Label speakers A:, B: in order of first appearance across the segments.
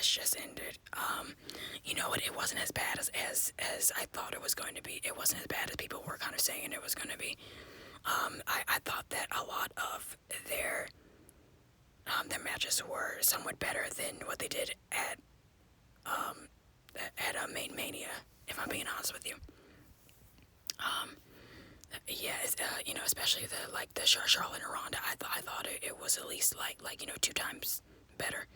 A: match just ended. You know what? It wasn't as bad as I thought it was going to be. It wasn't as bad as people were kind of saying it was going to be. I thought that a lot of their matches were somewhat better than what they did at Main Mania. If I'm being honest with you. Yeah, you know, especially the Charlotte and Ronda. I thought it was at least like you know 2 times better.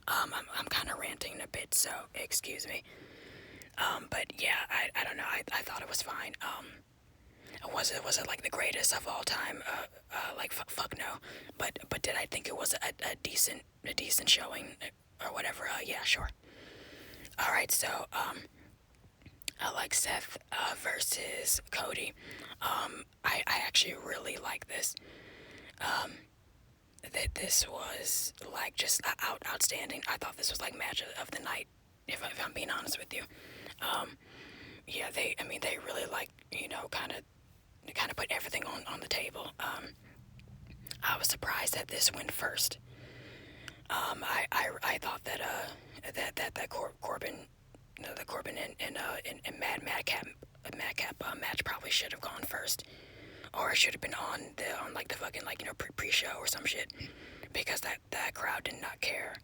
A: I'm kind of ranting a bit, so excuse me. But yeah, I don't know. I thought it was fine. Was it like the greatest of all time? Like fuck no. But did I think it was a decent showing or whatever? Yeah, sure. All right, so I like Seth versus Cody. I actually really like this. That this was like just outstanding. I thought this was like match of the night. If I'm being honest with you. Yeah, they really like you know kind of put everything on the table. I was surprised that this went first. I thought that Corbin, you know, the Corbin and Madcap match probably should have gone first, or it should have been on like the fucking like you know pre-show or some shit, because that crowd did not care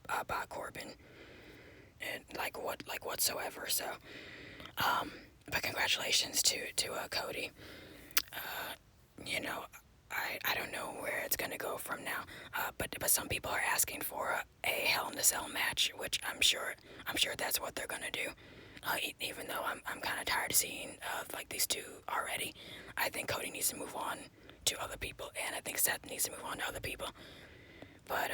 A: about Corbin and like whatsoever. So but congratulations to Cody. You know, I don't know where it's gonna go from now. But some people are asking for a Hell in a Cell match, which I'm sure that's what they're gonna do. Even though I'm kind of tired of seeing like these two already. I think Cody needs to move on to other people, and I think Seth needs to move on to other people. But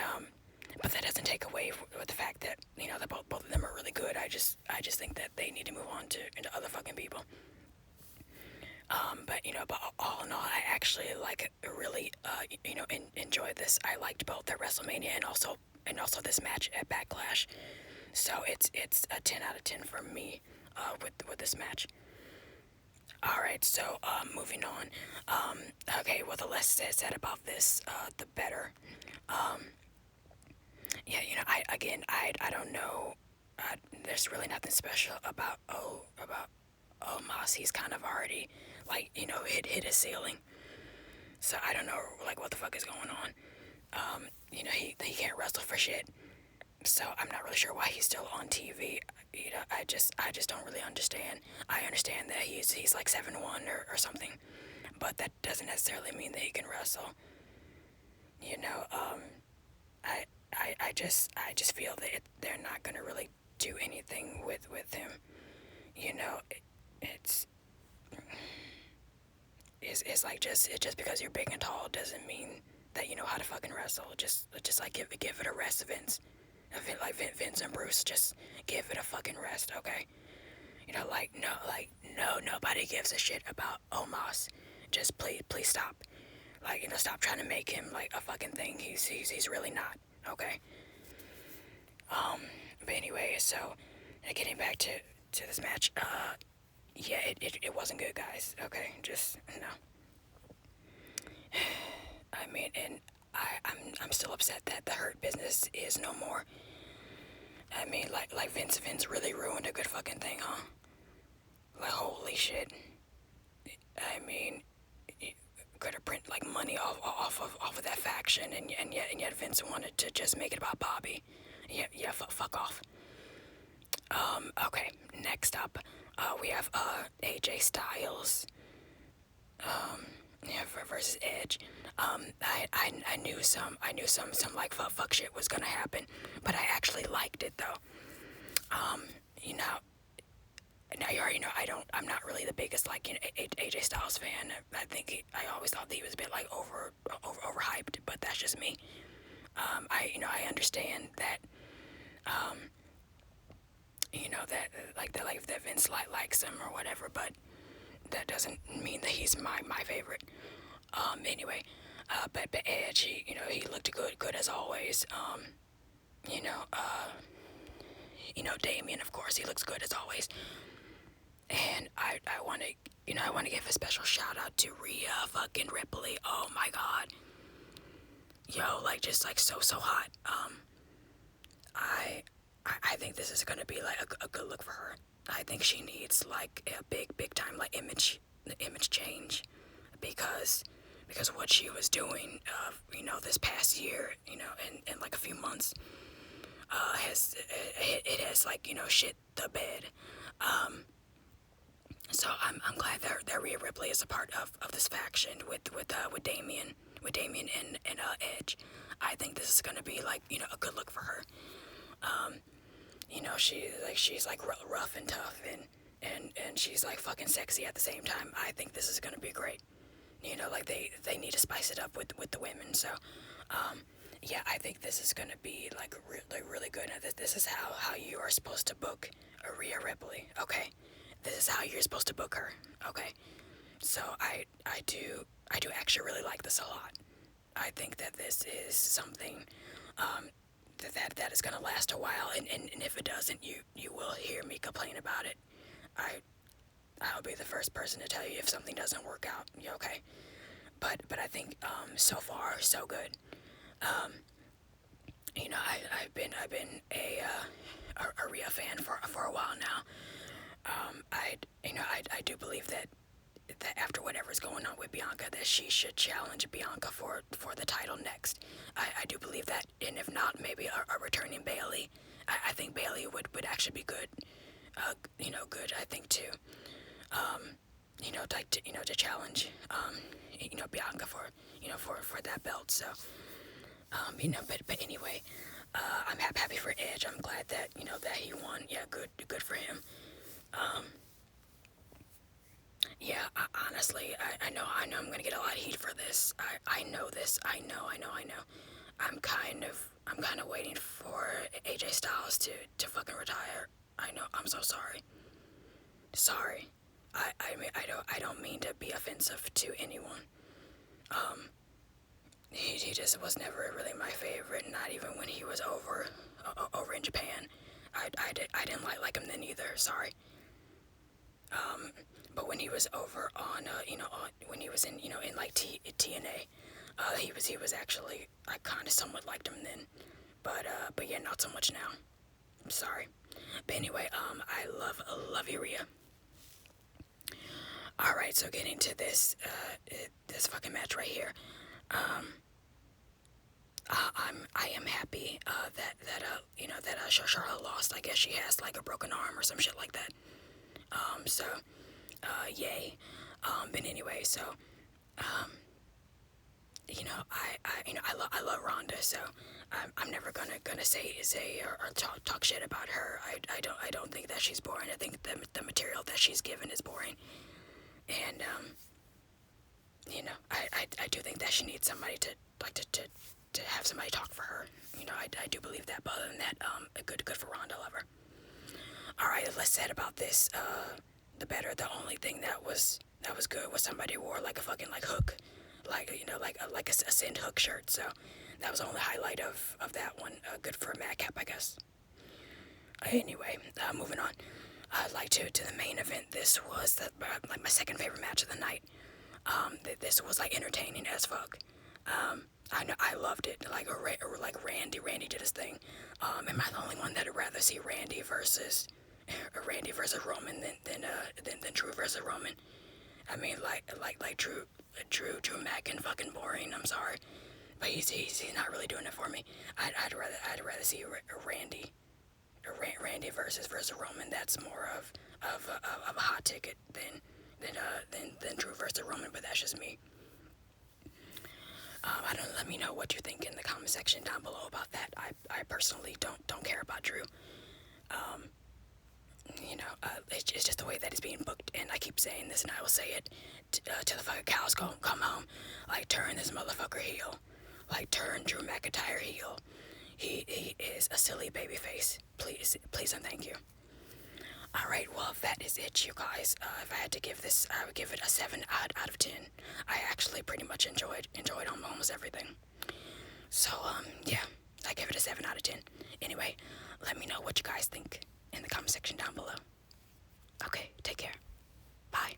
A: that doesn't take away with the fact that you know that both of them are really good. I just think that they need to move on to into other fucking people. But you know, but all in all, I actually like really you know enjoyed this. I liked both at WrestleMania and also this match at Backlash. So it's a 10 out of 10 for me with this match. All right, so moving on. Okay, well the less said about this, the better. Yeah, you know, I don't know. There's really nothing special about Moss. He's kind of already like you know hit his ceiling. So I don't know like what the fuck is going on. You know he can't wrestle for shit. So I'm not really sure why he's still on TV. You know I just don't really understand. I understand that he's like 7'1" or something, but that doesn't necessarily mean that he can wrestle. You know I just feel that they're not gonna really do anything with him. You know it's it's like just because you're big and tall doesn't mean that you know how to fucking wrestle. Just like give it a rest, Vince. Like Vince and Bruce, just give it a fucking rest, okay? You know, nobody gives a shit about Omos. Just please stop. Like you know, stop trying to make him like a fucking thing. He's really not, okay? But anyway, so getting back to this match, yeah, it wasn't good, guys. Okay, just no. I mean, and I'm still upset that the Hurt Business is no more. I mean, like Vince really ruined a good fucking thing, huh? Like holy shit. I mean, could have print like money off of that faction, and yet Vince wanted to just make it about Bobby. Yeah, fuck off. Okay, next up, we have AJ Styles. Yeah, versus Edge. I knew some like fuck shit was gonna happen, but I actually liked it though. You know, now you already know I'm not really the biggest like you know AJ Styles fan. I always thought that he was a bit like overhyped, but that's just me. I understand that. You know that Vince likes him or whatever, but that doesn't mean that he's my favorite. Anyway, but Edge, he looked good as always. You know, Damien, of course, he looks good as always. And I want to give a special shout out to Rhea fucking Ripley. Oh my god, yo, like just like so hot. I think this is gonna be like a good look for her. I think she needs like a big time like image change, because what she was doing, this past year, in like a few months, has it has like shit the bed. So I'm glad that Rhea Ripley is a part of this faction with Damien and Edge. I think this is gonna be like a good look for her. She's like rough and tough, and she's like fucking sexy at the same time. I think this is gonna be great. Like they need to spice it up with the women. So, yeah, I think this is gonna be like really good. And this is how you are supposed to book a Rhea Ripley. Okay, this is how you're supposed to book her. Okay, so I do actually really like this a lot. I think that this is something that is gonna last a while, and if it doesn't, you will hear me complain about it. I'll be the first person to tell you if something doesn't work out. You okay? But I think so far so good. I've been a Rhea fan for a while now. I do believe that after whatever's going on with Bianca, that she should challenge Bianca for the title next. I do believe that, and if not, maybe a returning Bailey. I think Bailey would actually be good. Good. I think too. To challenge, Bianca for that belt. So, but anyway, I'm happy for Edge. I'm glad that that he won. Yeah, good for him. Yeah, honestly, I know I'm gonna get a lot of heat for this. I know this. I know. I'm kind of waiting for AJ Styles to fucking retire. I know. I'm so sorry. Sorry. I mean, I don't mean to be offensive to anyone. He just was never really my favorite. Not even when he was over in Japan. I didn't like him then either. Sorry. But when he was over on when he was in like TNA, he was actually, I kind of somewhat liked him then, but yeah, not so much now. I'm sorry. But anyway, I love you, Rhea. All right, so getting to this fucking match right here. I am happy that Charlotte lost. I guess she has like a broken arm or some shit like that. So yay. But anyway, so I love Ronda, so I'm never gonna say or talk shit about her. I don't think that she's boring. I think the material that she's given is boring, and I do think that she needs somebody to have somebody talk for her. I do believe that. But other than that, good for Ronda, love her. All right, less said about this, the better. The only thing that was good was somebody wore like a fucking like hook, like a send hook shirt. So that was the only highlight of that one. Good for Madcap, I guess. Anyway, moving on. Like to the main event. This was like my second favorite match of the night. This was like entertaining as fuck. I loved it. Like Randy did his thing. Am I the only one that'd rather see Randy versus Roman than Drew versus Roman? I mean, like Drew Mack and fucking boring. I'm sorry, but he's not really doing it for me. I'd rather see Randy versus Roman. That's more of a hot ticket than Drew versus Roman. But that's just me. I don't. Let me know what you think in the comment section down below about that. I personally don't care about Drew. It's just the way that it's being booked, and I keep saying this, and I will say it till the fucking cows come home. Like, turn this motherfucker heel. Like, turn Drew McIntyre heel. He is a silly baby face. Please and thank you. All right, well, that is it, you guys. If I had to give this, I would give it a 7 out of 10. I actually pretty much enjoyed almost everything. So, yeah, I give it a 7 out of 10. Anyway, let me know what you guys think in the comment section down below. Okay, take care. Bye.